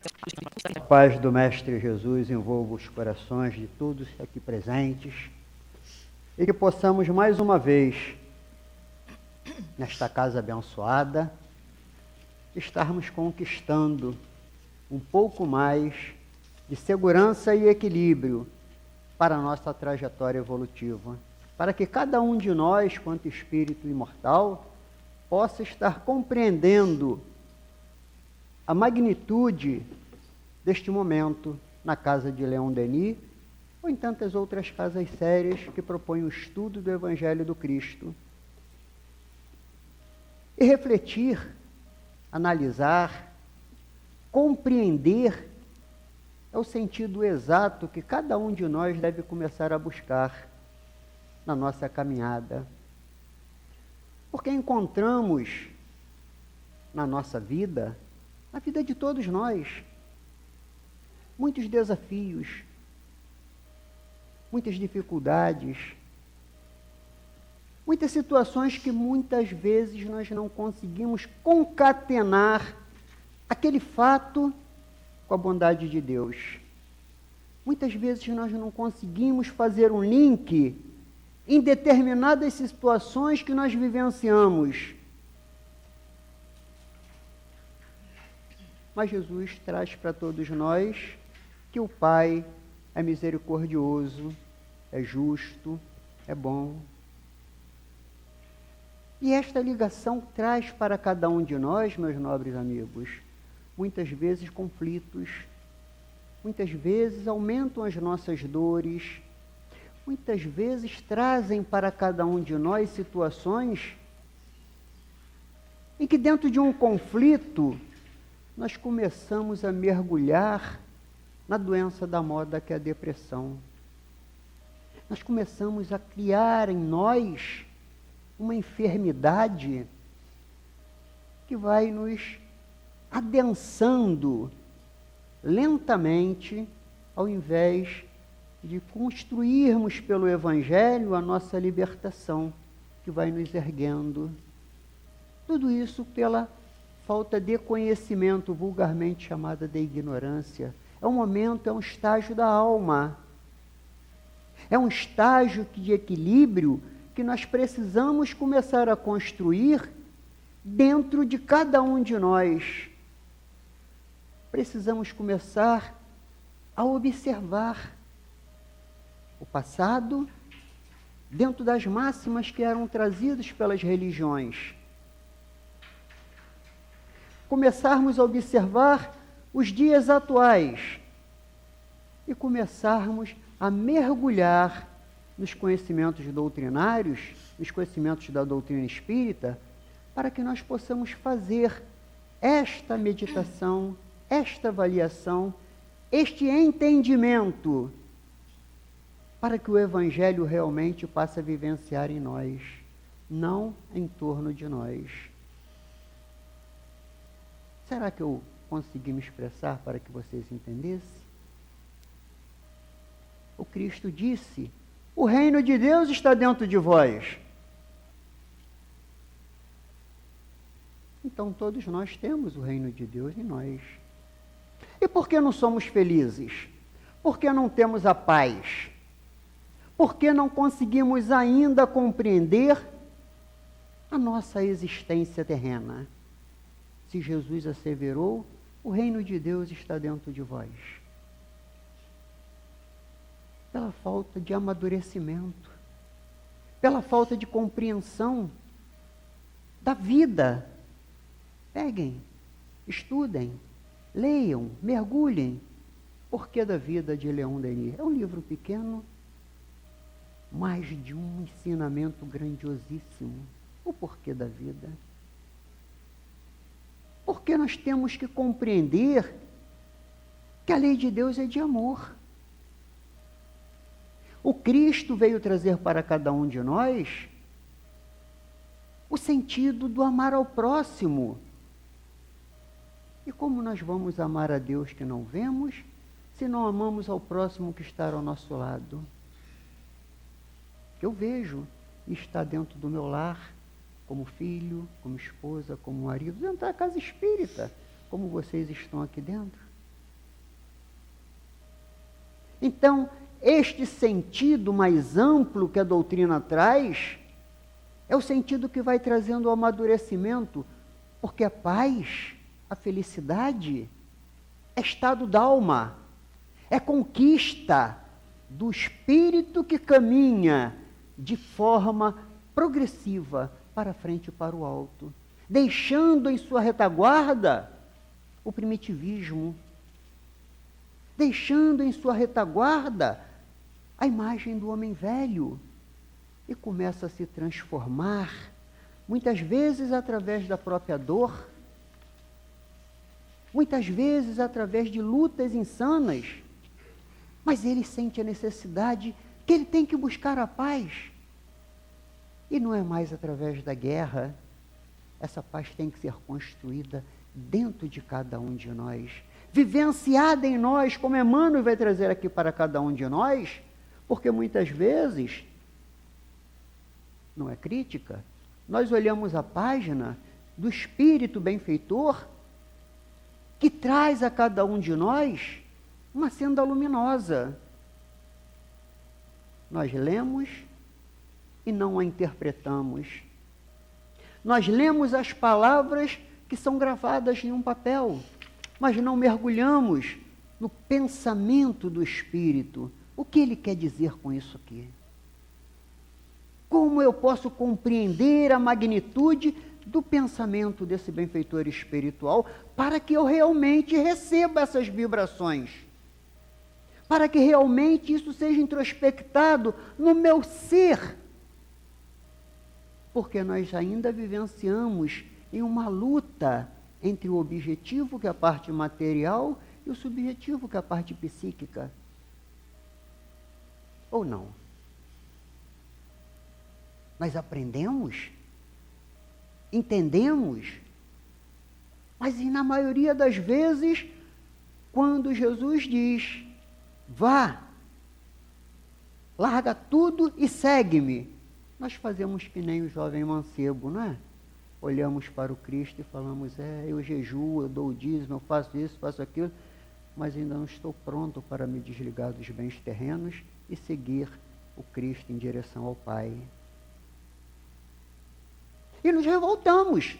A paz do Mestre Jesus envolva os corações de todos aqui presentes e que possamos mais uma vez, nesta casa abençoada, estarmos conquistando um pouco mais de segurança e equilíbrio para a nossa trajetória evolutiva, para que cada um de nós, quanto espírito imortal, possa estar compreendendo a magnitude deste momento na casa de Leon Denis ou em tantas outras casas sérias que propõem o estudo do Evangelho do Cristo. E refletir, analisar, compreender é o sentido exato que cada um de nós deve começar a buscar na nossa caminhada. Porque encontramos na nossa vida, na vida de todos nós, muitos desafios, muitas dificuldades, muitas situações que muitas vezes nós não conseguimos concatenar aquele fato com a bondade de Deus. Muitas vezes nós não conseguimos fazer um link em determinadas situações que nós vivenciamos. Mas Jesus traz para todos nós que o Pai é misericordioso, é justo, é bom. E esta ligação traz para cada um de nós, meus nobres amigos, muitas vezes conflitos, muitas vezes aumentam as nossas dores, muitas vezes trazem para cada um de nós situações em que dentro de um conflito nós começamos a mergulhar na doença da moda que é a depressão. Nós começamos a criar em nós uma enfermidade que vai nos adensando lentamente, ao invés de construirmos pelo Evangelho a nossa libertação, que vai nos erguendo. Tudo isso pela falta de conhecimento, vulgarmente chamada de ignorância. É um momento, é um estágio da alma. É um estágio de equilíbrio que nós precisamos começar a construir dentro de cada um de nós. Precisamos começar a observar o passado dentro das máximas que eram trazidas pelas religiões. Começarmos a observar os dias atuais e começarmos a mergulhar nos conhecimentos doutrinários, nos conhecimentos da doutrina espírita, para que nós possamos fazer esta meditação, esta avaliação, este entendimento, para que o Evangelho realmente passe a vivenciar em nós, não em torno de nós. Será que eu consegui me expressar para que vocês entendessem? O Cristo disse: o reino de Deus está dentro de vós. Então todos nós temos o reino de Deus em nós. E por que não somos felizes? Por que não temos a paz? Por que não conseguimos ainda compreender a nossa existência terrena? Se Jesus asseverou, o reino de Deus está dentro de vós. Pela falta de amadurecimento, pela falta de compreensão da vida. Peguem, estudem, leiam, mergulhem. Porquê da Vida de Leon Denis? É um livro pequeno, mas de um ensinamento grandiosíssimo. O porquê da vida. Porque nós temos que compreender que a lei de Deus é de amor. O Cristo veio trazer para cada um de nós o sentido do amar ao próximo. E como nós vamos amar a Deus que não vemos, se não amamos ao próximo que está ao nosso lado? Que eu vejo e está dentro do meu lar, como filho, como esposa, como marido, dentro da casa espírita, como vocês estão aqui dentro. Então, este sentido mais amplo que a doutrina traz, é o sentido que vai trazendo o amadurecimento, porque a paz, a felicidade, é estado da alma, é conquista do espírito que caminha de forma progressiva para frente e para o alto, deixando em sua retaguarda o primitivismo, deixando em sua retaguarda a imagem do homem velho, e começa a se transformar, muitas vezes através da própria dor, muitas vezes através de lutas insanas, mas ele sente a necessidade que ele tem que buscar a paz. E não é mais através da guerra. Essa paz tem que ser construída dentro de cada um de nós, vivenciada em nós, como Emmanuel vai trazer aqui para cada um de nós, porque muitas vezes, não é crítica, nós olhamos a página do Espírito benfeitor, que traz a cada um de nós uma senda luminosa. Nós lemos e não a interpretamos. Nós lemos as palavras que são gravadas em um papel, mas não mergulhamos no pensamento do Espírito. O que ele quer dizer com isso aqui? Como eu posso compreender a magnitude do pensamento desse benfeitor espiritual para que eu realmente receba essas vibrações? Para que realmente isso seja introspectado no meu ser? Porque nós ainda vivenciamos em uma luta entre o objetivo, que é a parte material, e o subjetivo, que é a parte psíquica. Ou não? Nós aprendemos, entendemos, mas na maioria das vezes, quando Jesus diz, vá, larga tudo e segue-me, nós fazemos que nem o jovem mancebo, não é? Olhamos para o Cristo e falamos, eu jejuo, eu dou o dízimo, eu faço isso, faço aquilo, mas ainda não estou pronto para me desligar dos bens terrenos e seguir o Cristo em direção ao Pai. E nos revoltamos.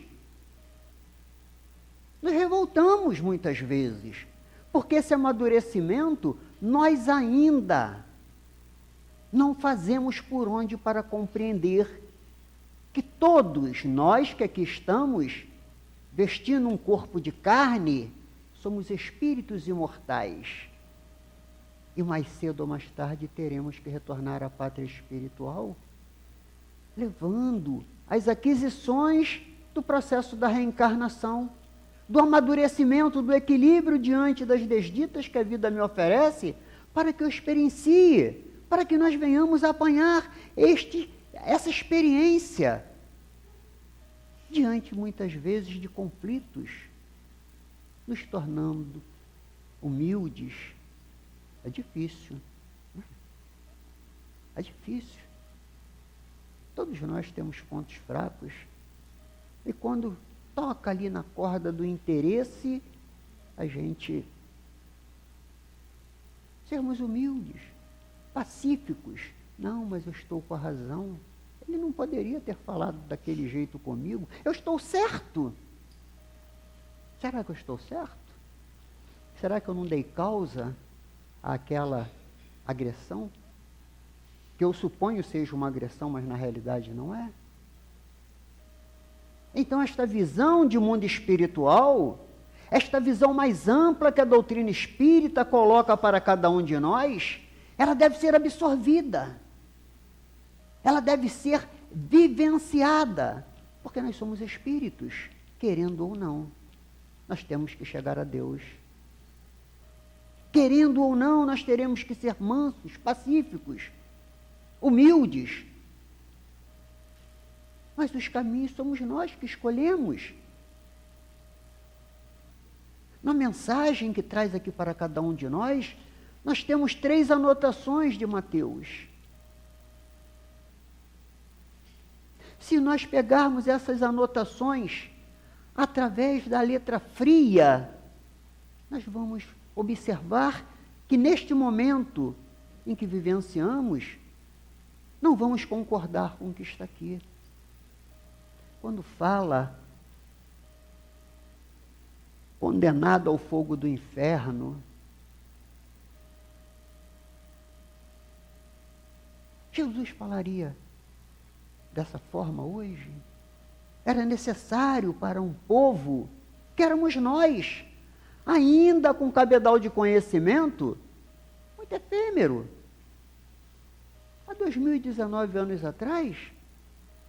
Nos revoltamos muitas vezes, porque esse amadurecimento nós ainda não fazemos por onde para compreender que todos nós que aqui estamos, vestindo um corpo de carne, somos espíritos imortais. E mais cedo ou mais tarde teremos que retornar à pátria espiritual, levando as aquisições do processo da reencarnação, do amadurecimento, do equilíbrio diante das desditas que a vida me oferece, para que eu experiencie, para que nós venhamos a apanhar essa experiência, diante muitas vezes de conflitos, nos tornando humildes. É difícil. É difícil. Todos nós temos pontos fracos. E quando toca ali na corda do interesse, a gente sermos humildes, pacíficos. Não, mas eu estou com a razão. Ele não poderia ter falado daquele jeito comigo. Eu estou certo. Será que eu estou certo? Será que eu não dei causa àquela agressão? Que eu suponho seja uma agressão, mas na realidade não é. Então, esta visão de mundo espiritual, esta visão mais ampla que a doutrina espírita coloca para cada um de nós, ela deve ser absorvida. Ela deve ser vivenciada, porque nós somos espíritos, querendo ou não. Nós temos que chegar a Deus. Querendo ou não, nós teremos que ser mansos, pacíficos, humildes. Mas os caminhos somos nós que escolhemos. Na mensagem que traz aqui para cada um de nós, nós temos 3 anotações de Mateus. Se nós pegarmos essas anotações através da letra fria, nós vamos observar que neste momento em que vivenciamos, não vamos concordar com o que está aqui. Quando fala condenado ao fogo do inferno, Jesus falaria dessa forma hoje? Era necessário para um povo, que éramos nós, ainda com cabedal de conhecimento, muito efêmero. Há 2019 anos atrás,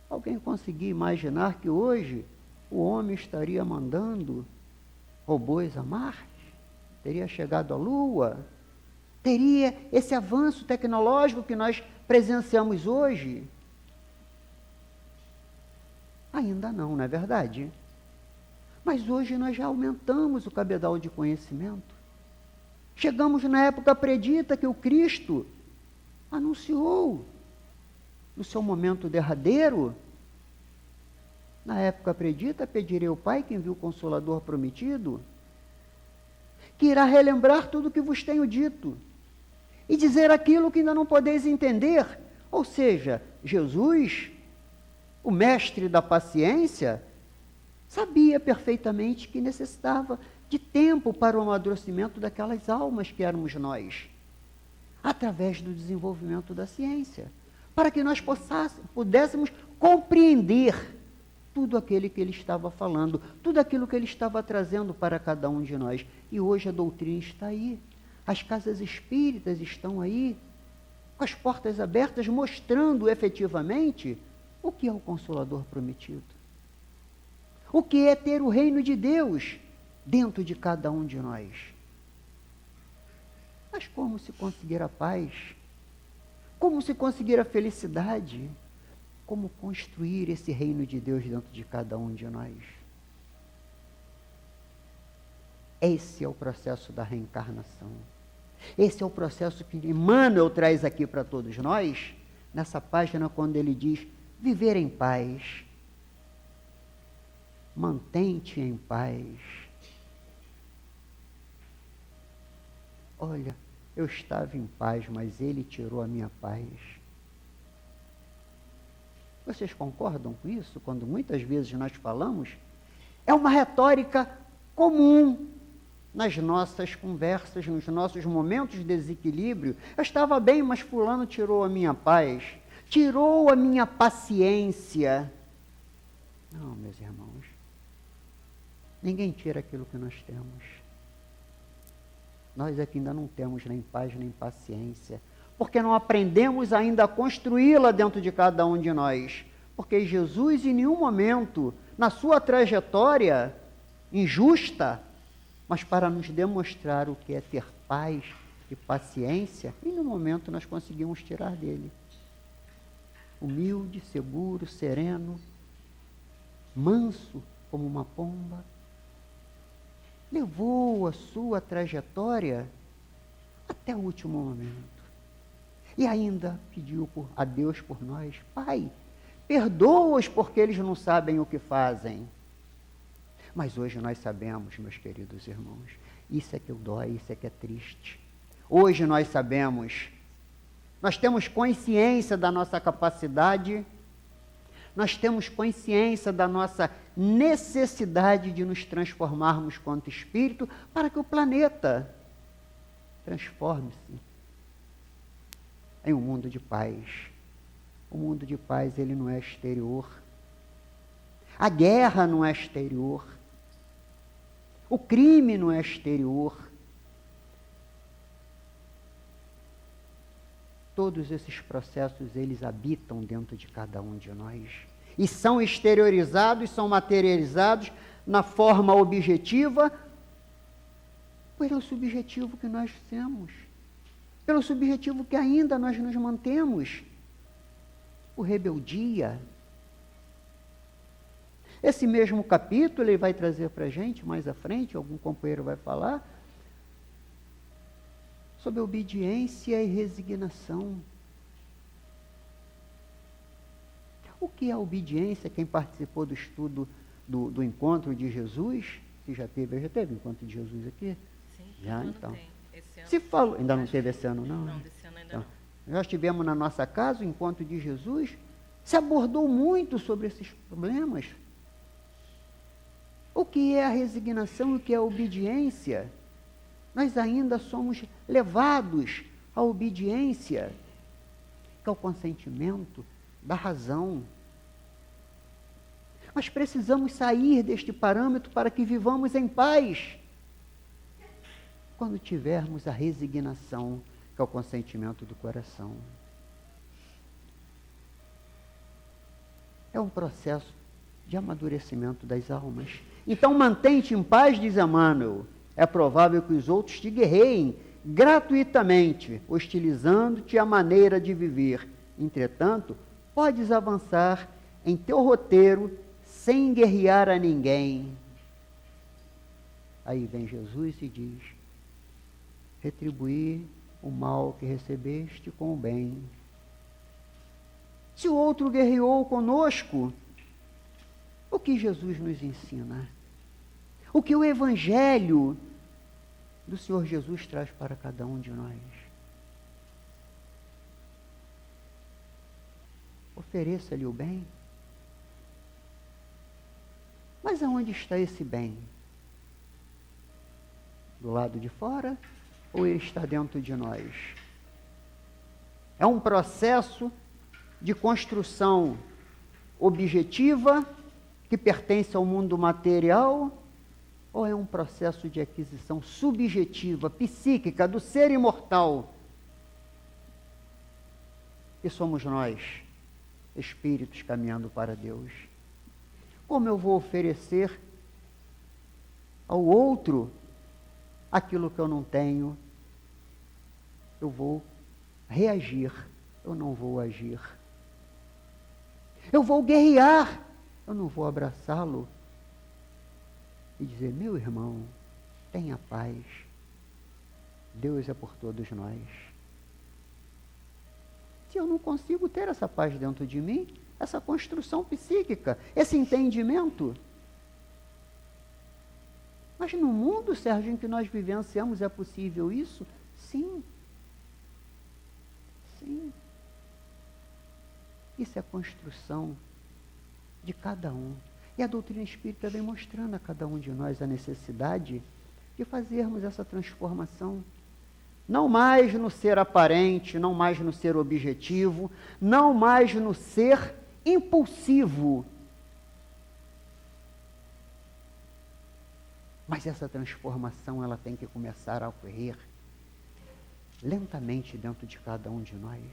alguém conseguia imaginar que hoje o homem estaria mandando robôs a Marte? Teria chegado à Lua? Teria esse avanço tecnológico que nós presenciamos hoje? Ainda não, não é verdade? Mas hoje nós já aumentamos o cabedal de conhecimento. Chegamos na época predita que o Cristo anunciou no seu momento derradeiro. Na época predita, pedirei ao Pai que envie o Consolador prometido, que irá relembrar tudo o que vos tenho dito e dizer aquilo que ainda não podeis entender. Ou seja, Jesus, o mestre da paciência, sabia perfeitamente que necessitava de tempo para o amadurecimento daquelas almas que éramos nós, através do desenvolvimento da ciência, para que nós pudéssemos compreender tudo aquilo que ele estava falando, tudo aquilo que ele estava trazendo para cada um de nós. E hoje a doutrina está aí, as casas espíritas estão aí, com as portas abertas, mostrando efetivamente o que é o Consolador prometido. O que é ter o reino de Deus dentro de cada um de nós. Mas como se conseguir a paz? Como se conseguir a felicidade? Como construir esse reino de Deus dentro de cada um de nós? Esse é o processo da reencarnação. Esse é o processo que Emmanuel traz aqui para todos nós, nessa página quando ele diz: viver em paz, mantém-te em paz. Olha, eu estava em paz, mas ele tirou a minha paz. Vocês concordam com isso? Quando muitas vezes nós falamos, é uma retórica comum nas nossas conversas, nos nossos momentos de desequilíbrio. Eu estava bem, mas fulano tirou a minha paz, tirou a minha paciência. Não, meus irmãos, ninguém tira aquilo que nós temos. Nós aqui ainda não temos nem paz nem paciência, porque não aprendemos ainda a construí-la dentro de cada um de nós. Porque Jesus, em nenhum momento, na sua trajetória injusta, mas para nos demonstrar o que é ter paz e paciência, em nenhum momento nós conseguimos tirar dele. Humilde, seguro, sereno, manso como uma pomba, levou a sua trajetória até o último momento. E ainda pediu a Deus por nós: Pai, perdoa-os porque eles não sabem o que fazem. Mas hoje nós sabemos, meus queridos irmãos, isso é que dói, isso é que é triste. Hoje nós sabemos, nós temos consciência da nossa capacidade, nós temos consciência da nossa necessidade de nos transformarmos quanto espírito para que o planeta transforme-se em um mundo de paz. O mundo de paz, ele não é exterior. A guerra não é exterior. O crime não é exterior. Todos esses processos, eles habitam dentro de cada um de nós. E são exteriorizados, são materializados na forma objetiva, pelo subjetivo que nós temos, pelo subjetivo que ainda nós nos mantemos, o rebeldia. Esse mesmo capítulo ele vai trazer para a gente, mais à frente, algum companheiro vai falar, sobre obediência e resignação. O que é obediência? Quem participou do estudo do encontro de Jesus, que já teve encontro de Jesus aqui? Sim, já então. Esse ano, Se falou, ainda não teve esse ano, não? não, desse ano ainda Então, não. nós tivemos na nossa casa o encontro de Jesus, se abordou muito sobre esses problemas. O que é a resignação e o que é a obediência? Nós ainda somos levados à obediência, que é o consentimento da razão. Nós precisamos sair deste parâmetro para que vivamos em paz. Quando tivermos a resignação, que é o consentimento do coração. É um processo de amadurecimento das almas. Então, mantém-te em paz, diz Emmanuel. É provável que os outros te guerreiem gratuitamente, hostilizando-te a maneira de viver. Entretanto, podes avançar em teu roteiro sem guerrear a ninguém. Aí vem Jesus e diz: retribuir o mal que recebeste com o bem. Se o outro guerreou conosco, o que Jesus nos ensina? O que o Evangelho do Senhor Jesus traz para cada um de nós? Ofereça-lhe o bem. Mas aonde está esse bem? Do lado de fora ou ele está dentro de nós? É um processo de construção objetiva que pertence ao mundo material ou é um processo de aquisição subjetiva, psíquica, do ser imortal? E somos nós, espíritos caminhando para Deus. Como eu vou oferecer ao outro aquilo que eu não tenho? Eu vou reagir, eu não vou agir. Eu vou guerrear, eu não vou abraçá-lo e dizer: meu irmão, tenha paz, Deus é por todos nós. Se eu não consigo ter essa paz dentro de mim, essa construção psíquica, esse entendimento. Mas no mundo, Sérgio, em que nós vivenciamos, é possível isso? Sim. Sim. Isso é a construção de cada um. E a doutrina espírita vem mostrando a cada um de nós a necessidade de fazermos essa transformação. Não mais no ser aparente, não mais no ser objetivo, não mais no ser impulsivo. Mas essa transformação, ela tem que começar a ocorrer lentamente dentro de cada um de nós.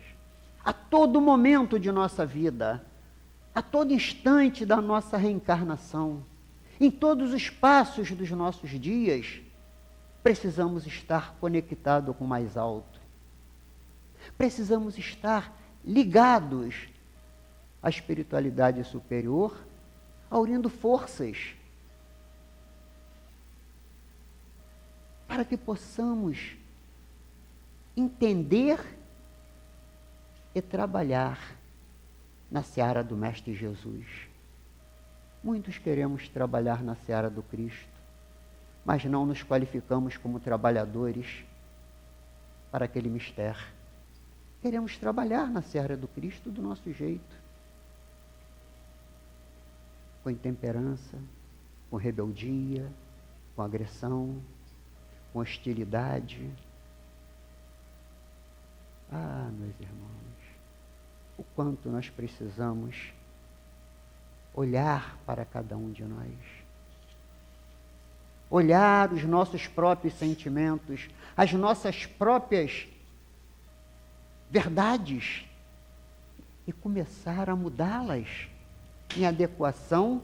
A todo momento de nossa vida, a todo instante da nossa reencarnação, em todos os passos dos nossos dias, precisamos estar conectados com o mais alto. Precisamos estar ligados à espiritualidade superior, aurindo forças, para que possamos entender e trabalhar na seara do Mestre Jesus. Muitos queremos trabalhar na seara do Cristo, mas não nos qualificamos como trabalhadores para aquele mistério. Queremos trabalhar na seara do Cristo do nosso jeito, com intemperança, com rebeldia, com agressão, com hostilidade. Ah, meus irmãos, o quanto nós precisamos olhar para cada um de nós. Olhar os nossos próprios sentimentos, as nossas próprias verdades e começar a mudá-las em adequação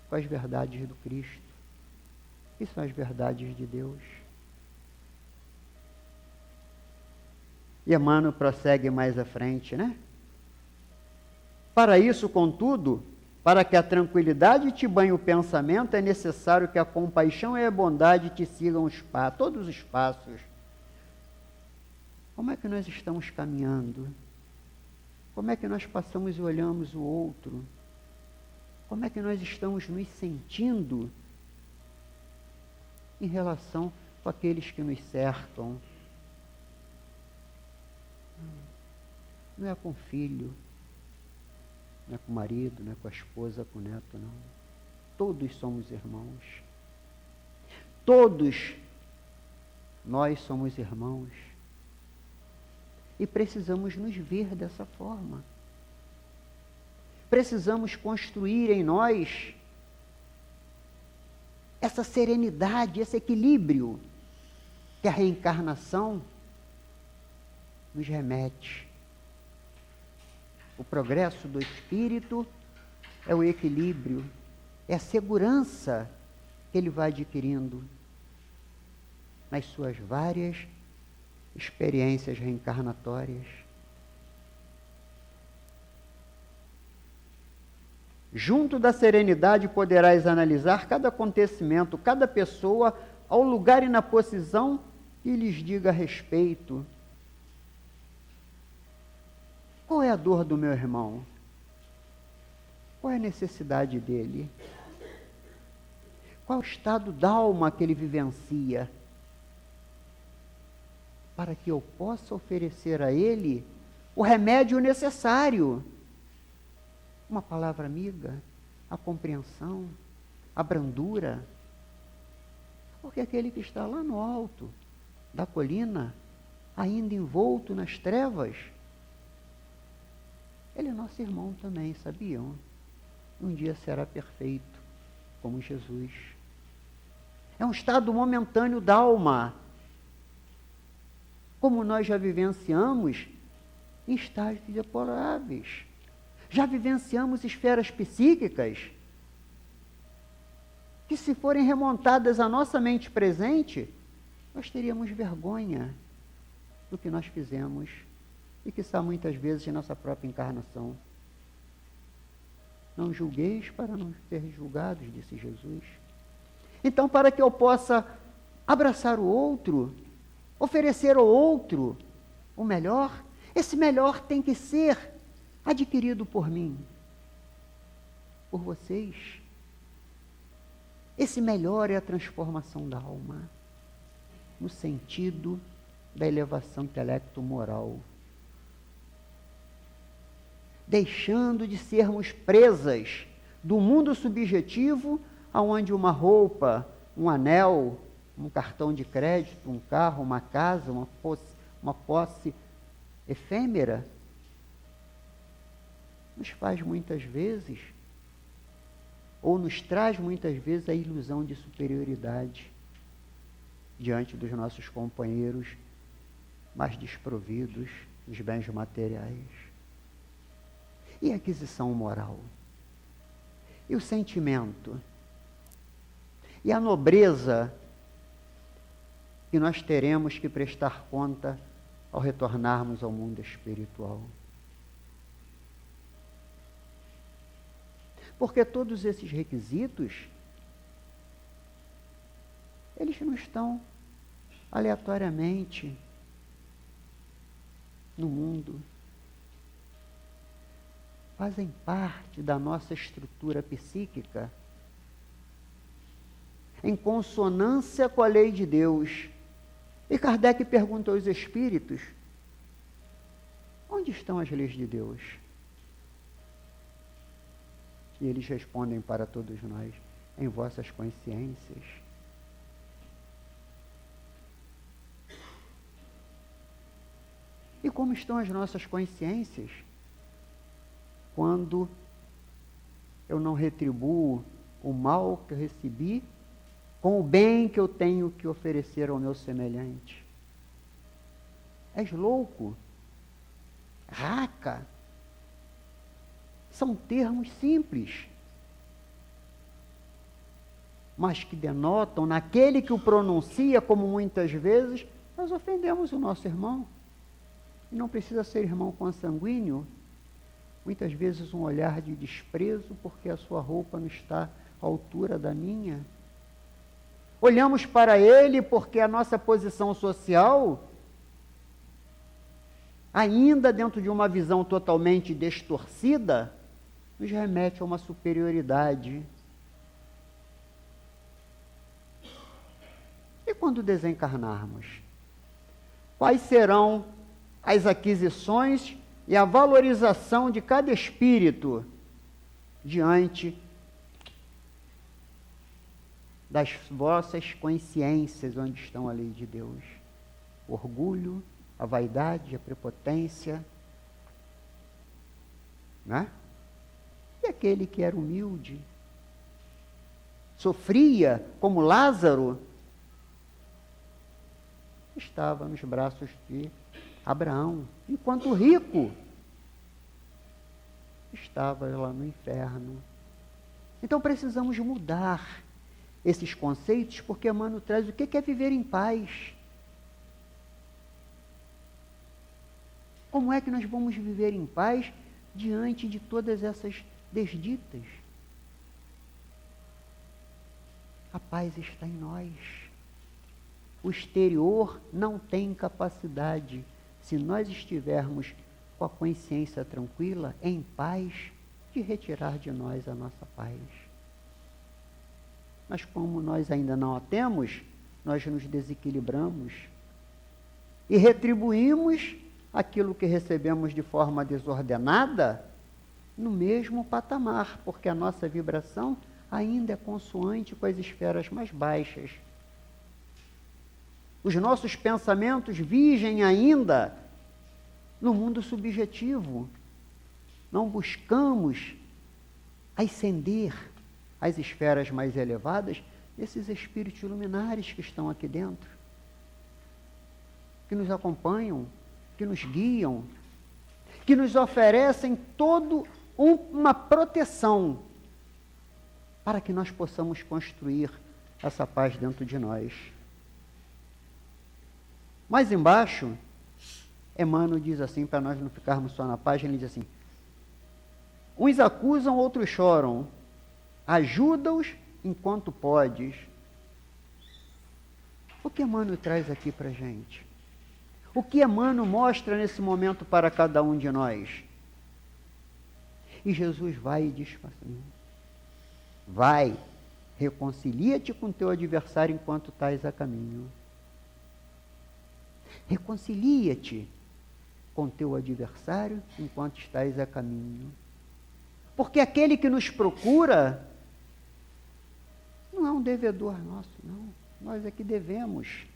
com as verdades do Cristo, que são as verdades de Deus. E Emmanuel prossegue mais à frente, né? Para isso, contudo, para que a tranquilidade te banhe o pensamento, é necessário que a compaixão e a bondade te sigam todos os passos. Como é que nós estamos caminhando? Como é que nós passamos e olhamos o outro? Como é que nós estamos nos sentindo em relação com aqueles que nos cercam. Não é com o filho, não é com o marido, não é com a esposa, com o neto, não. Todos somos irmãos. Todos nós somos irmãos. E precisamos nos ver dessa forma. Precisamos construir em nós essa serenidade, esse equilíbrio que a reencarnação nos remete. O progresso do espírito é o equilíbrio, é a segurança que ele vai adquirindo nas suas várias experiências reencarnatórias. Junto da serenidade poderás analisar cada acontecimento, cada pessoa, ao lugar e na posição que lhes diga a respeito. Qual é a dor do meu irmão? Qual é a necessidade dele? Qual é o estado da alma que ele vivencia? Para que eu possa oferecer a ele o remédio necessário. Uma palavra amiga, a compreensão, a brandura. Porque aquele que está lá no alto da colina, ainda envolto nas trevas, ele é nosso irmão também, sabiam? Um dia será perfeito, como Jesus. É um estado momentâneo da alma, como nós já vivenciamos em estágios deploráveis. Já vivenciamos esferas psíquicas que, se forem remontadas à nossa mente presente, nós teríamos vergonha do que nós fizemos e que está muitas vezes em nossa própria encarnação. Não julgueis para não ser julgados, disse Jesus. Então, para que eu possa abraçar o outro, oferecer ao outro o melhor, esse melhor tem que ser adquirido por mim, por vocês. Esse melhor é a transformação da alma, no sentido da elevação intelecto-moral. Deixando de sermos presas do mundo subjetivo, aonde uma roupa, um anel, um cartão de crédito, um carro, uma casa, uma posse efêmera, nos faz muitas vezes, ou nos traz muitas vezes a ilusão de superioridade diante dos nossos companheiros mais desprovidos dos bens materiais. E a aquisição moral? E o sentimento? E a nobreza que nós teremos que prestar conta ao retornarmos ao mundo espiritual? Porque todos esses requisitos, eles não estão aleatoriamente no mundo. Fazem parte da nossa estrutura psíquica, em consonância com a lei de Deus. E Kardec pergunta aos espíritos: onde estão as leis de Deus? E eles respondem para todos nós: em vossas consciências. E como estão as nossas consciências quando eu não retribuo o mal que eu recebi com o bem que eu tenho que oferecer ao meu semelhante? És louco? Raca? São termos simples, mas que denotam naquele que o pronuncia, como muitas vezes nós ofendemos o nosso irmão. E não precisa ser irmão consanguíneo. Muitas vezes um olhar de desprezo porque a sua roupa não está à altura da minha. Olhamos para ele porque a nossa posição social, ainda dentro de uma visão totalmente distorcida, nos remete a uma superioridade. E quando desencarnarmos? Quais serão as aquisições e a valorização de cada espírito diante das vossas consciências onde estão a lei de Deus? O orgulho, a vaidade, a prepotência, né? E aquele que era humilde, sofria como Lázaro, estava nos braços de Abraão, enquanto o rico estava lá no inferno. Então precisamos mudar esses conceitos, porque Emmanuel traz o que é viver em paz. Como é que nós vamos viver em paz diante de todas essas desditas? A paz está em nós. O exterior não tem capacidade, se nós estivermos com a consciência tranquila, em paz, de retirar de nós a nossa paz. Mas como nós ainda não a temos, nós nos desequilibramos e retribuímos aquilo que recebemos de forma desordenada no mesmo patamar, porque a nossa vibração ainda é consoante com as esferas mais baixas. Os nossos pensamentos vigem ainda no mundo subjetivo. Não buscamos ascender às esferas mais elevadas desses espíritos luminares que estão aqui dentro, que nos acompanham, que nos guiam, que nos oferecem toda uma proteção para que nós possamos construir essa paz dentro de nós. Mais embaixo, Emmanuel diz assim, para nós não ficarmos só na página, ele diz assim: uns acusam, outros choram, ajuda-os enquanto podes. O que Emmanuel traz aqui para a gente? O que Emmanuel mostra nesse momento para cada um de nós? E Jesus vai e diz assim: vai, reconcilia-te com teu adversário enquanto estás a caminho. Reconcilia-te com teu adversário enquanto estás a caminho. Porque aquele que nos procura não é um devedor nosso, não. Nós é que devemos.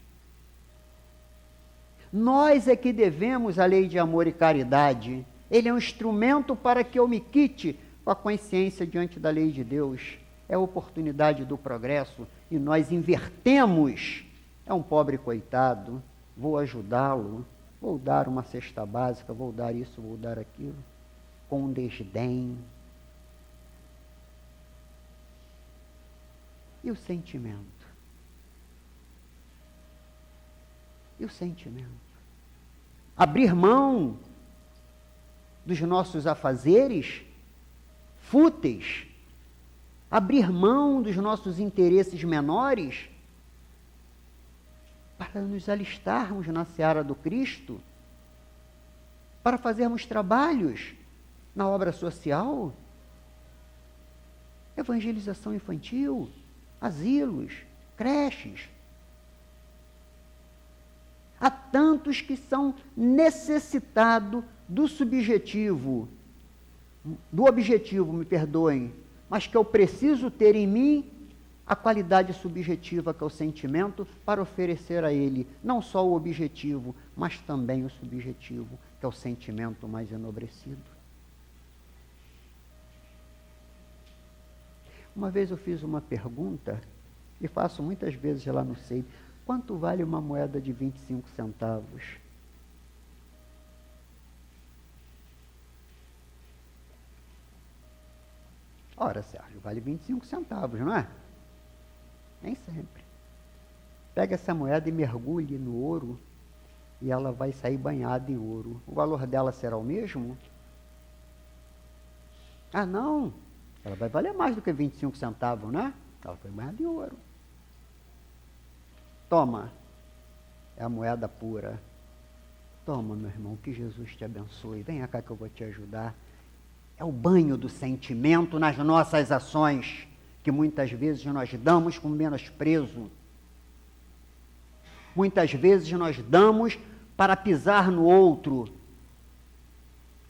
Nós é que devemos a lei de amor e caridade. Ele é um instrumento para que eu me quite com a consciência diante da lei de Deus. É a oportunidade do progresso e nós invertemos. É um pobre coitado, vou ajudá-lo, vou dar uma cesta básica, vou dar isso, vou dar aquilo, com desdém. E o sentimento? E o sentimento? Abrir mão dos nossos afazeres fúteis, abrir mão dos nossos interesses menores, para nos alistarmos na seara do Cristo, para fazermos trabalhos na obra social, evangelização infantil, asilos, creches. Há tantos que são necessitados do objetivo, me perdoem, mas que eu preciso ter em mim a qualidade subjetiva, que é o sentimento, para oferecer a ele não só o objetivo, mas também o subjetivo, que é o sentimento mais enobrecido. Uma vez eu fiz uma pergunta, e faço muitas vezes lá no SEI: quanto vale uma moeda de 25 centavos? Ora, Sérgio, vale 25 centavos, não é? Nem sempre. Pega essa moeda e mergulhe no ouro, e ela vai sair banhada em ouro. O valor dela será o mesmo? Ah, não! Ela vai valer mais do que 25 centavos, né? Ela foi banhada em ouro. Toma, é a moeda pura. Toma, meu irmão, que Jesus te abençoe. Venha cá que eu vou te ajudar. É o banho do sentimento nas nossas ações, que muitas vezes nós damos com menosprezo. Muitas vezes nós damos para pisar no outro,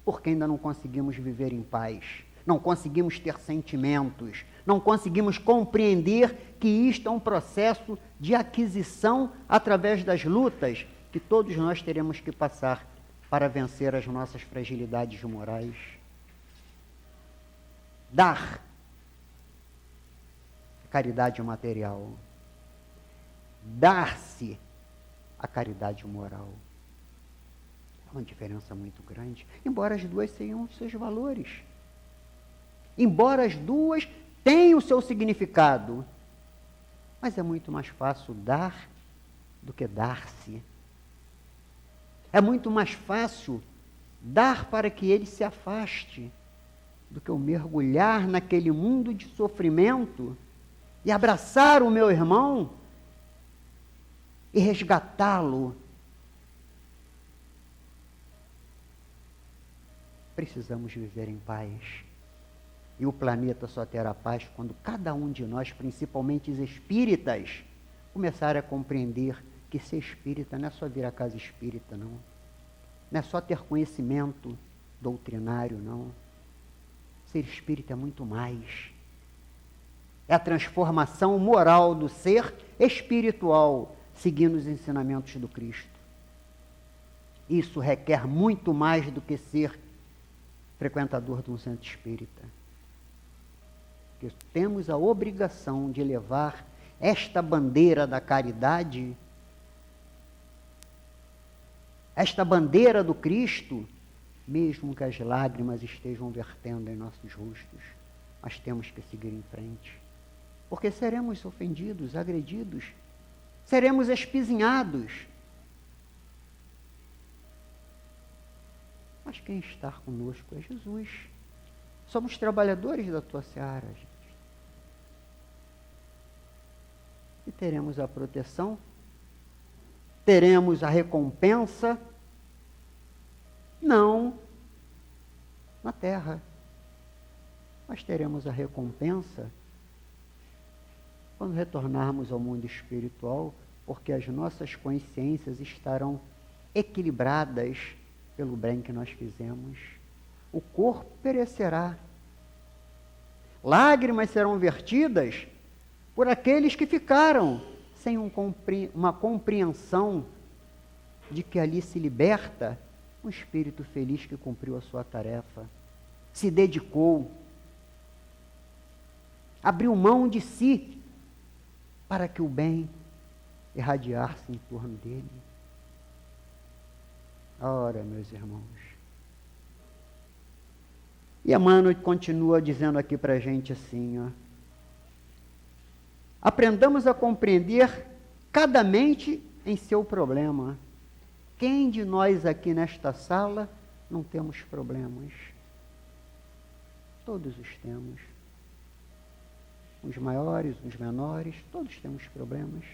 porque ainda não conseguimos viver em paz, não conseguimos ter sentimentos, não conseguimos compreender que isto é um processo de aquisição através das lutas que todos nós teremos que passar para vencer as nossas fragilidades morais. Dar caridade material, dar-se a caridade moral. É uma diferença muito grande, embora as duas tenham os seus valores, embora as duas tenham o seu significado, mas é muito mais fácil dar do que dar-se. É muito mais fácil dar para que ele se afaste do que eu mergulhar naquele mundo de sofrimento e abraçar o meu irmão e resgatá-lo. Precisamos viver em paz. E o planeta só terá paz quando cada um de nós, principalmente os espíritas, começar a compreender que ser espírita não é só vir à casa espírita, não. Não é só ter conhecimento doutrinário, não. Ser espírita é muito mais. É a transformação moral do ser espiritual, seguindo os ensinamentos do Cristo. Isso requer muito mais do que ser frequentador de um centro espírita. Porque temos a obrigação de levar esta bandeira da caridade, esta bandeira do Cristo, mesmo que as lágrimas estejam vertendo em nossos rostos, mas temos que seguir em frente, porque seremos ofendidos, agredidos, seremos espizinhados. Mas quem está conosco é Jesus. Somos trabalhadores da tua seara, gente. E teremos a proteção, teremos a recompensa, não na terra, mas teremos a recompensa quando retornarmos ao mundo espiritual, porque as nossas consciências estarão equilibradas pelo bem que nós fizemos. O corpo perecerá. Lágrimas serão vertidas por aqueles que ficaram sem uma compreensão de que ali se liberta um espírito feliz que cumpriu a sua tarefa, se dedicou, abriu mão de si para que o bem irradiasse em torno dele. Ora, meus irmãos. E Emmanuel continua dizendo aqui para a gente assim, ó. Aprendamos a compreender cada mente em seu problema. Quem de nós aqui nesta sala não temos problemas? Todos os temos. Os maiores, os menores, todos temos problemas.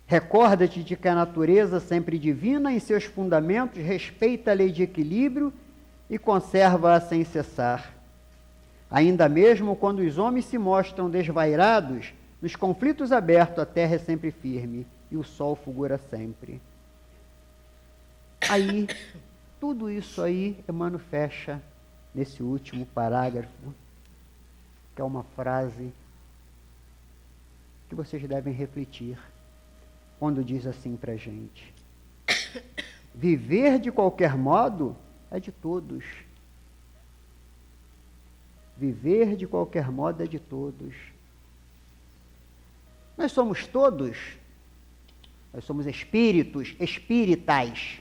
Recorda-te de que a natureza sempre divina, em seus fundamentos, respeita a lei de equilíbrio e conserva-a sem cessar. Ainda mesmo quando os homens se mostram desvairados, nos conflitos abertos a terra é sempre firme e o sol fulgura sempre. Aí, tudo isso aí, Emmanuel fecha nesse último parágrafo, que é uma frase que vocês devem refletir, quando diz assim para a gente: viver de qualquer modo é de todos. Viver de qualquer modo é de todos. Nós somos todos, nós somos espíritos, espíritas.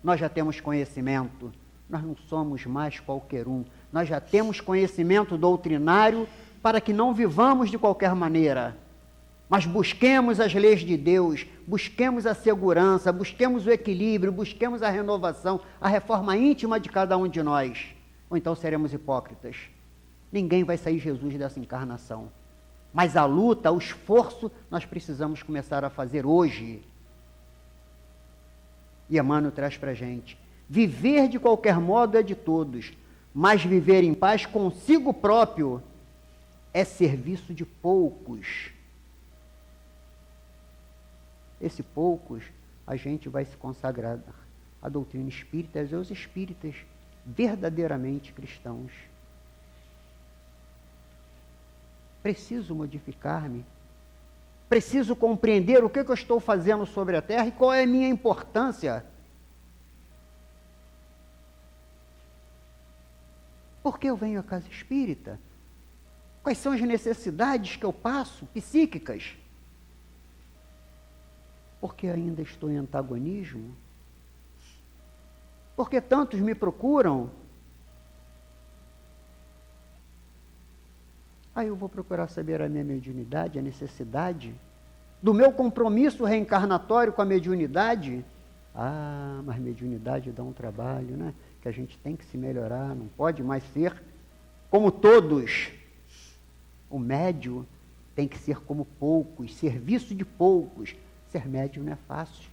Nós já temos conhecimento, nós não somos mais qualquer um. Nós já temos conhecimento doutrinário para que não vivamos de qualquer maneira, mas busquemos as leis de Deus, busquemos a segurança, busquemos o equilíbrio, busquemos a renovação, a reforma íntima de cada um de nós. Ou então seremos hipócritas. Ninguém vai sair Jesus dessa encarnação. Mas a luta, o esforço, nós precisamos começar a fazer hoje. E Emmanuel traz para a gente: viver de qualquer modo é de todos, mas viver em paz consigo próprio é serviço de poucos. esse poucos, a gente vai se consagrar à doutrina espírita e aos espíritas verdadeiramente cristãos. Preciso modificar-me. Preciso compreender o que eu estou fazendo sobre a Terra e qual é a minha importância. Por que eu venho à casa espírita? Quais são as necessidades que eu passo, psíquicas? Porque ainda estou em antagonismo? Porque tantos me procuram? Aí eu vou procurar saber a minha mediunidade, a necessidade do meu compromisso reencarnatório com a mediunidade. Ah, mas mediunidade dá um trabalho, né? Que a gente tem que se melhorar, não pode mais ser como todos. O médio tem que ser como poucos, serviço de poucos. Ser médio não é fácil.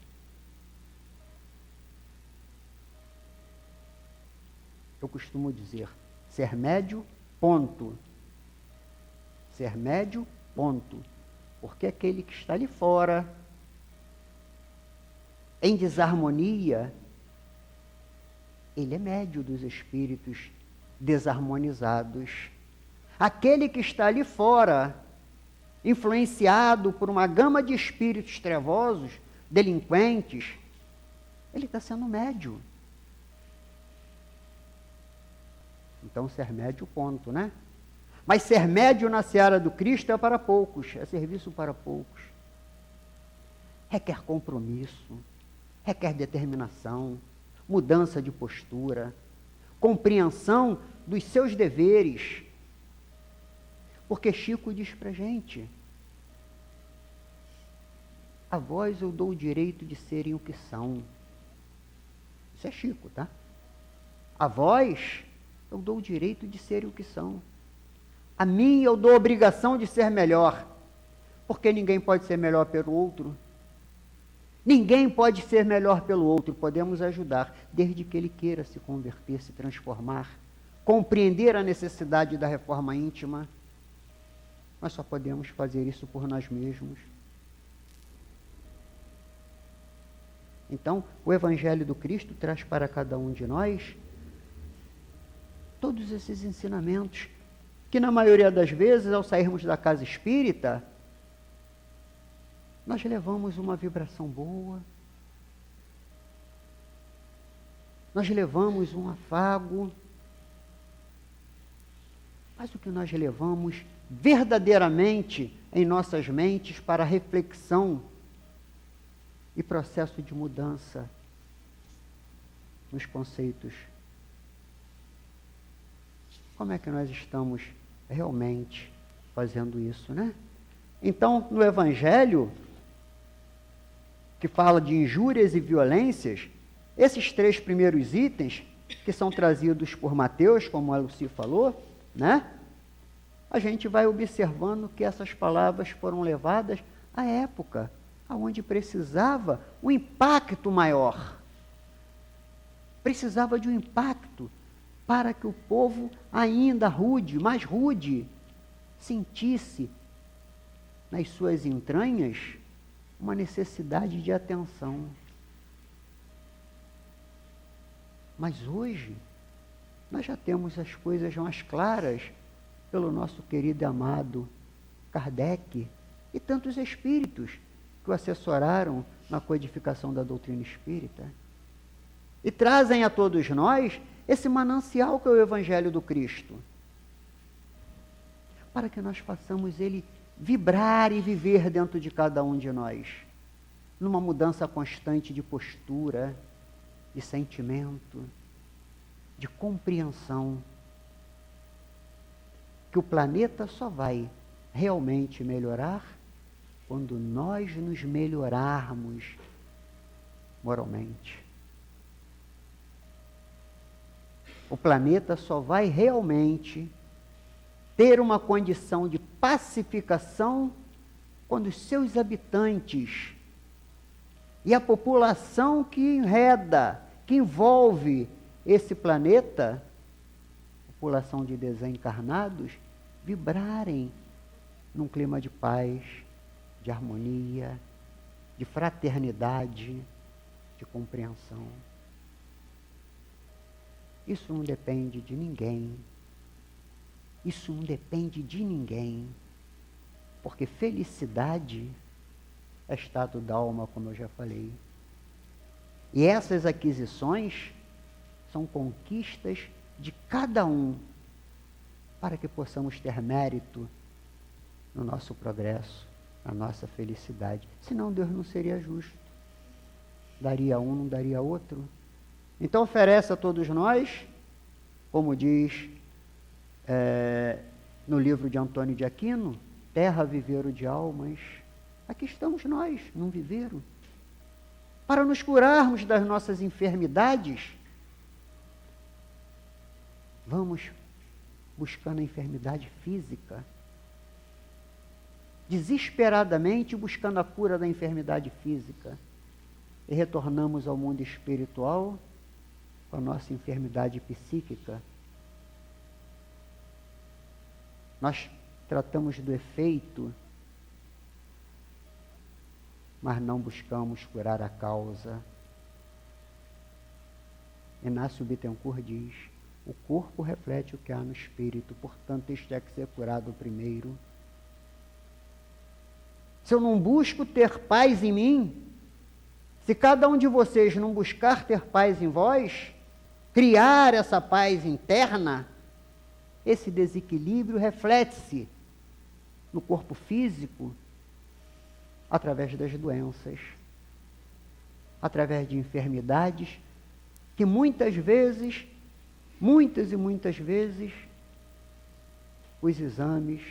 Eu costumo dizer, ser médio, ponto. Ser médio, ponto. Porque aquele que está ali fora, em desarmonia, ele é médio dos espíritos desarmonizados. Aquele que está ali fora, influenciado por uma gama de espíritos trevosos, delinquentes, ele está sendo médio. Então, ser médio, ponto, né? Mas ser médio na seara do Cristo é para poucos, é serviço para poucos. Requer compromisso, requer determinação, mudança de postura, compreensão dos seus deveres. Porque Chico diz para a gente, a vós eu dou o direito de serem o que são. Isso é Chico, tá? A vós eu dou o direito de serem o que são. A mim eu dou a obrigação de ser melhor, porque ninguém pode ser melhor pelo outro. Ninguém pode ser melhor pelo outro, podemos ajudar, desde que ele queira se converter, se transformar, compreender a necessidade da reforma íntima. Nós só podemos fazer isso por nós mesmos. Então, o Evangelho do Cristo traz para cada um de nós todos esses ensinamentos, que na maioria das vezes, ao sairmos da casa espírita, nós levamos uma vibração boa, nós levamos um afago, mas o que nós levamos verdadeiramente em nossas mentes para reflexão e processo de mudança nos conceitos. Como é que nós estamos realmente fazendo isso, né? Então, no Evangelho, que fala de injúrias e violências, esses 3 primeiros itens, que são trazidos por Mateus, como a Lucy falou, né? A gente vai observando que essas palavras foram levadas à época, onde precisava um impacto maior. Precisava de um impacto para que o povo ainda rude, mais rude, sentisse nas suas entranhas uma necessidade de atenção. Mas hoje, nós já temos as coisas mais claras pelo nosso querido e amado Kardec e tantos espíritos que o assessoraram na codificação da doutrina espírita. E trazem a todos nós esse manancial que é o Evangelho do Cristo, para que nós façamos ele vibrar e viver dentro de cada um de nós, numa mudança constante de postura, de sentimento, de compreensão, que o planeta só vai realmente melhorar quando nós nos melhorarmos moralmente. O planeta só vai realmente ter uma condição de pacificação quando os seus habitantes e a população que enreda, que envolve esse planeta, população de desencarnados, vibrarem num clima de paz, de harmonia, de fraternidade, de compreensão. Isso não depende de ninguém. Isso não depende de ninguém. Porque felicidade é estado da alma, como eu já falei. E essas aquisições são conquistas de cada um, para que possamos ter mérito no nosso progresso, na nossa felicidade. Senão Deus não seria justo. Daria um, não daria outro. Então oferece a todos nós, como diz no livro de Antônio de Aquino, terra viveiro de almas. Aqui estamos nós, num viveiro. Para nos curarmos das nossas enfermidades, vamos buscando a enfermidade física, desesperadamente buscando a cura da enfermidade física, e retornamos ao mundo espiritual com a nossa enfermidade psíquica. Nós tratamos do efeito, mas não buscamos curar a causa. Inácio Bittencourt diz: o corpo reflete o que há no espírito, portanto este é que ser curado primeiro. Se eu não busco ter paz em mim, se cada um de vocês não buscar ter paz em vós, criar essa paz interna, esse desequilíbrio reflete-se no corpo físico através das doenças, através de enfermidades que muitas e muitas vezes, os exames,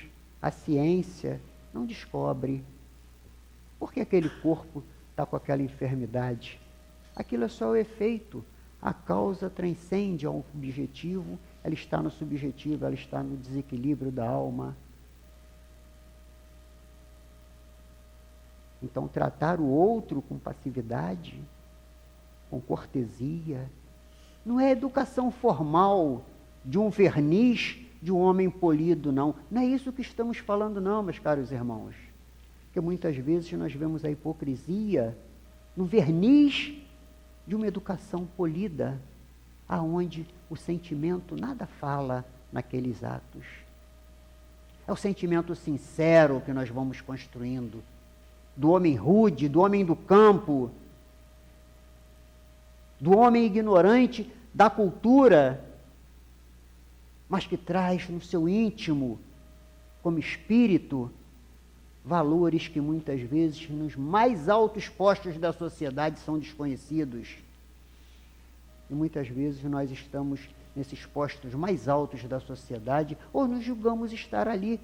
a ciência não descobre por que aquele corpo está com aquela enfermidade. Aquilo é só o efeito. A causa transcende ao objetivo, ela está no subjetivo, ela está no desequilíbrio da alma. Então, tratar o outro com passividade, com cortesia, não é educação formal de um verniz de um homem polido, não. Não é isso que estamos falando, não, meus caros irmãos. Porque muitas vezes nós vemos a hipocrisia no verniz de uma educação polida, aonde o sentimento nada fala naqueles atos. É o sentimento sincero que nós vamos construindo, do homem rude, do homem do campo, do homem ignorante da cultura, mas que traz no seu íntimo, como espírito, valores que muitas vezes nos mais altos postos da sociedade são desconhecidos. E muitas vezes nós estamos nesses postos mais altos da sociedade ou nos julgamos estar ali.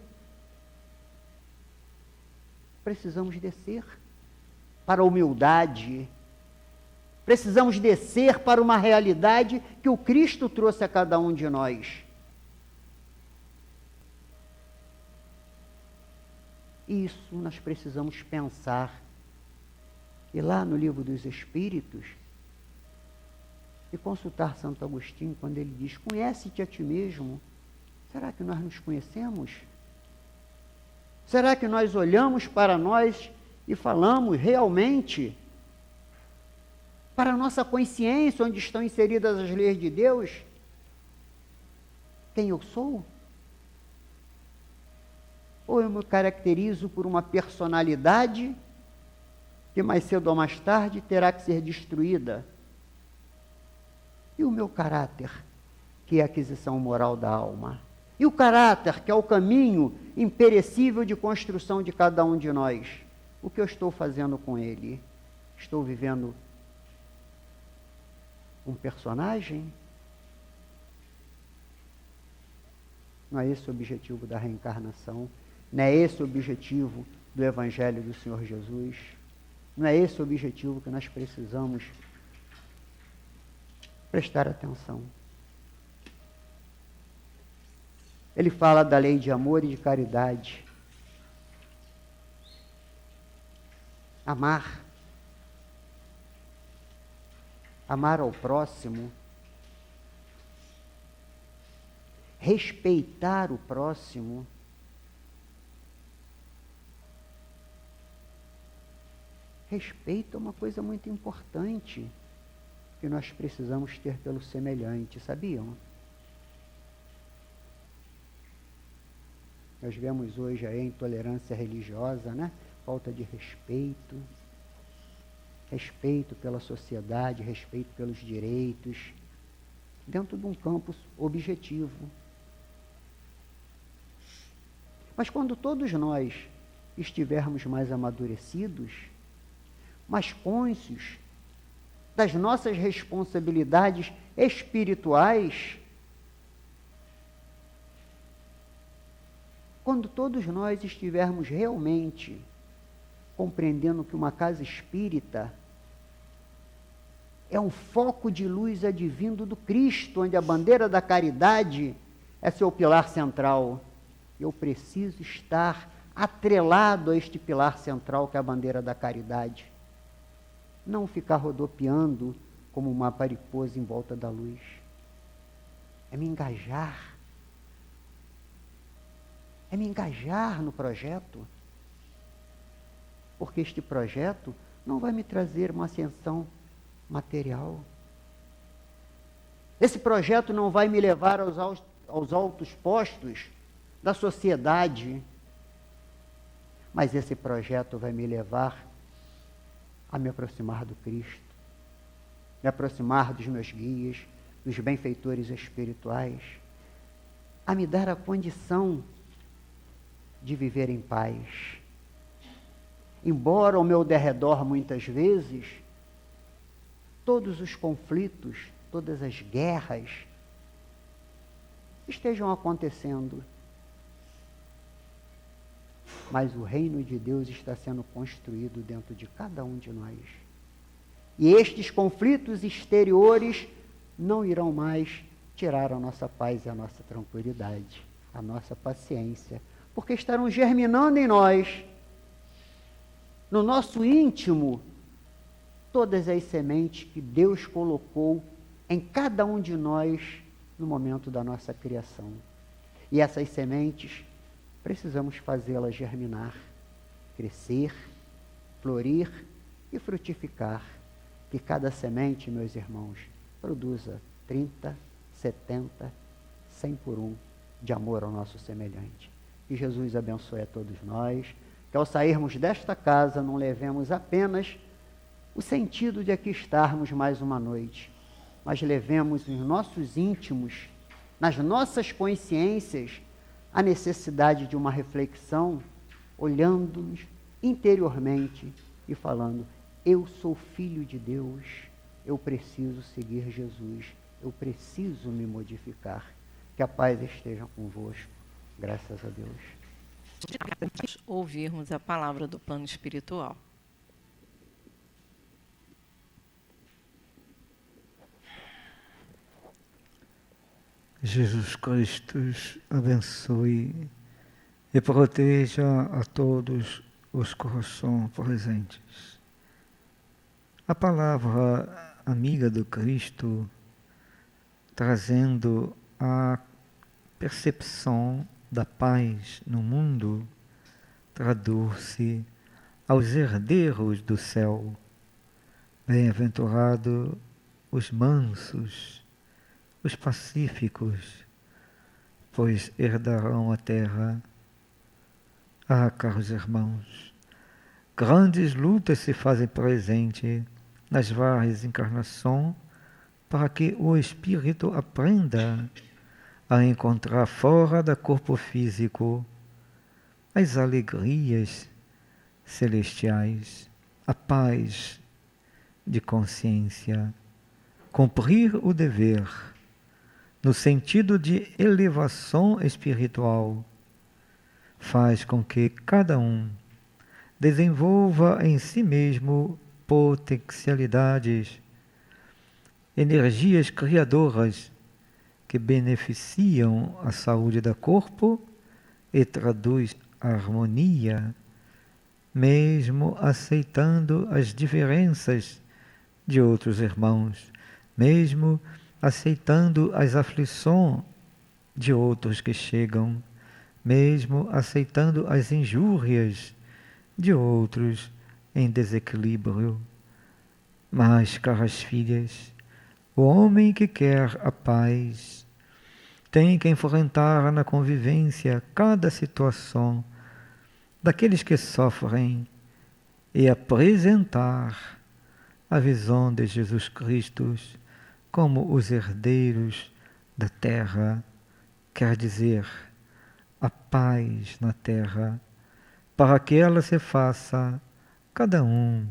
Precisamos descer para a humildade. Precisamos descer para uma realidade que o Cristo trouxe a cada um de nós. Isso nós precisamos pensar. E lá no Livro dos Espíritos, e consultar Santo Agostinho quando ele diz: conhece-te a ti mesmo. Será que nós nos conhecemos? Será que nós olhamos para nós e falamos realmente para a nossa consciência, onde estão inseridas as leis de Deus, quem eu sou? Ou eu me caracterizo por uma personalidade que mais cedo ou mais tarde terá que ser destruída? E o meu caráter, que é a aquisição moral da alma? E o caráter, que é o caminho imperecível de construção de cada um de nós? O que eu estou fazendo com ele? Estou vivendo um personagem? Não é esse o objetivo da reencarnação? Não é esse o objetivo do Evangelho do Senhor Jesus? Não é esse o objetivo que nós precisamos prestar atenção? Ele fala da lei de amor e de caridade. Amar. Amar ao próximo. Respeitar o próximo. Respeito é uma coisa muito importante que nós precisamos ter pelo semelhante, sabiam? Nós vemos hoje a intolerância religiosa, né? Falta de respeito. Respeito pela sociedade, respeito pelos direitos, dentro de um campo objetivo. Mas quando todos nós estivermos mais amadurecidos, mais cônscios das nossas responsabilidades espirituais, quando todos nós estivermos realmente compreendendo que uma casa espírita é um foco de luz advindo do Cristo, onde a bandeira da caridade é seu pilar central. Eu preciso estar atrelado a este pilar central que é a bandeira da caridade. Não ficar rodopiando como uma mariposa em volta da luz. É me engajar. É me engajar no projeto. Porque este projeto não vai me trazer uma ascensão material. Esse projeto não vai me levar aos altos postos da sociedade, mas esse projeto vai me levar a me aproximar do Cristo, me aproximar dos meus guias, dos benfeitores espirituais, a me dar a condição de viver em paz. Embora ao meu derredor, muitas vezes, todos os conflitos, todas as guerras estejam acontecendo, mas o reino de Deus está sendo construído dentro de cada um de nós. E estes conflitos exteriores não irão mais tirar a nossa paz e a nossa tranquilidade, a nossa paciência, porque estarão germinando em nós, no nosso íntimo, todas as sementes que Deus colocou em cada um de nós no momento da nossa criação. E essas sementes, precisamos fazê-las germinar, crescer, florir e frutificar. Que cada semente, meus irmãos, produza 30, 70, 100 por um de amor ao nosso semelhante. Que Jesus abençoe a todos nós, que ao sairmos desta casa não levemos apenas o sentido de aqui estarmos mais uma noite, mas levemos nos nossos íntimos, nas nossas consciências, a necessidade de uma reflexão, olhando-nos interiormente e falando: eu sou filho de Deus, eu preciso seguir Jesus, eu preciso me modificar. Que a paz esteja convosco, graças a Deus. Ouvirmos a palavra do plano espiritual. Jesus Cristo abençoe e proteja a todos os corações presentes. A palavra amiga do Cristo, trazendo a percepção da paz no mundo, traduz-se aos herdeiros do céu. Bem-aventurados os mansos, os pacíficos, pois herdarão a terra. Ah, caros irmãos, grandes lutas se fazem presente nas várias encarnações para que o espírito aprenda a encontrar fora do corpo físico as alegrias celestiais, a paz de consciência, cumprir o dever no sentido de elevação espiritual, faz com que cada um desenvolva em si mesmo potencialidades, energias criadoras que beneficiam a saúde do corpo e traduz a harmonia, mesmo aceitando as diferenças de outros irmãos, mesmo aceitando as aflições de outros que chegam, mesmo aceitando as injúrias de outros em desequilíbrio. Mas, caras filhas, o homem que quer a paz tem que enfrentar na convivência cada situação daqueles que sofrem e apresentar a visão de Jesus Cristo como os herdeiros da terra, quer dizer, a paz na terra, para que ela se faça, cada um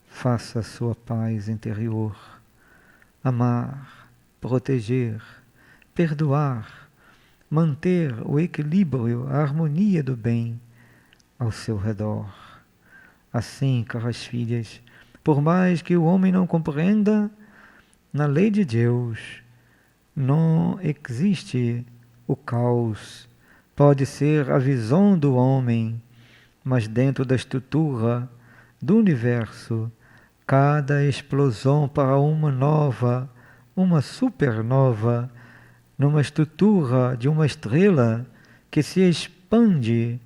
faça a sua paz interior, amar, proteger, perdoar, manter o equilíbrio, a harmonia do bem ao seu redor. Assim, caras filhas, por mais que o homem não compreenda, na lei de Deus não existe o caos. Pode ser a visão do homem, mas dentro da estrutura do universo, cada explosão para uma nova, uma supernova, numa estrutura de uma estrela que se expande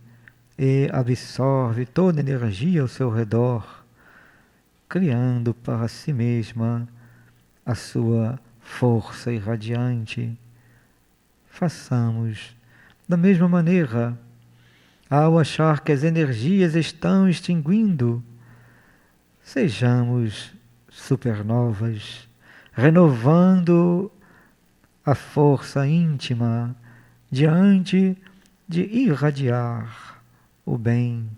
e absorve toda a energia ao seu redor, criando para si mesma a sua força irradiante. Façamos da mesma maneira, ao achar que as energias estão extinguindo, sejamos supernovas, renovando a força íntima diante de irradiar o bem,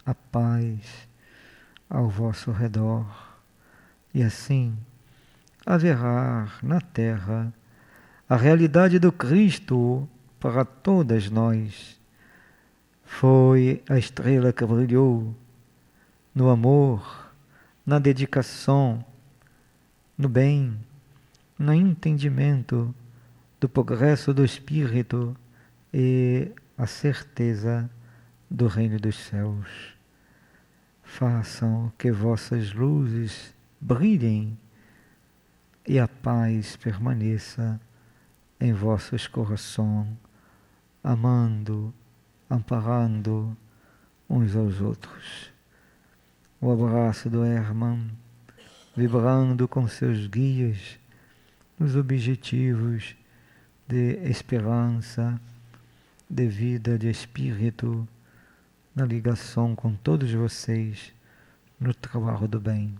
a paz ao vosso redor. E assim haverá na terra a realidade do Cristo para todas nós. Foi a estrela que brilhou no amor, na dedicação, no bem, no entendimento do progresso do Espírito e a certeza do reino dos céus. Façam que vossas luzes brilhem e a paz permaneça em vossos corações, amando, amparando uns aos outros. O abraço do Hermann, vibrando com seus guias nos objetivos de esperança, de vida, de espírito, na ligação com todos vocês, no trabalho do bem.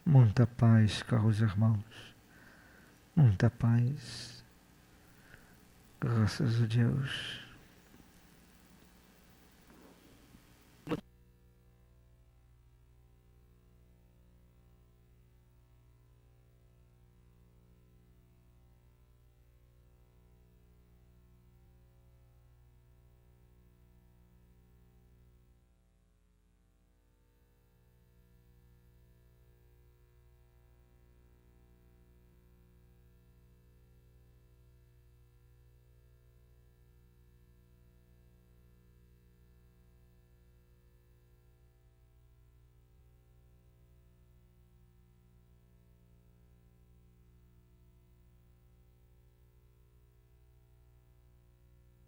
Muita paz, caros irmãos. Muita paz. Graças a Deus.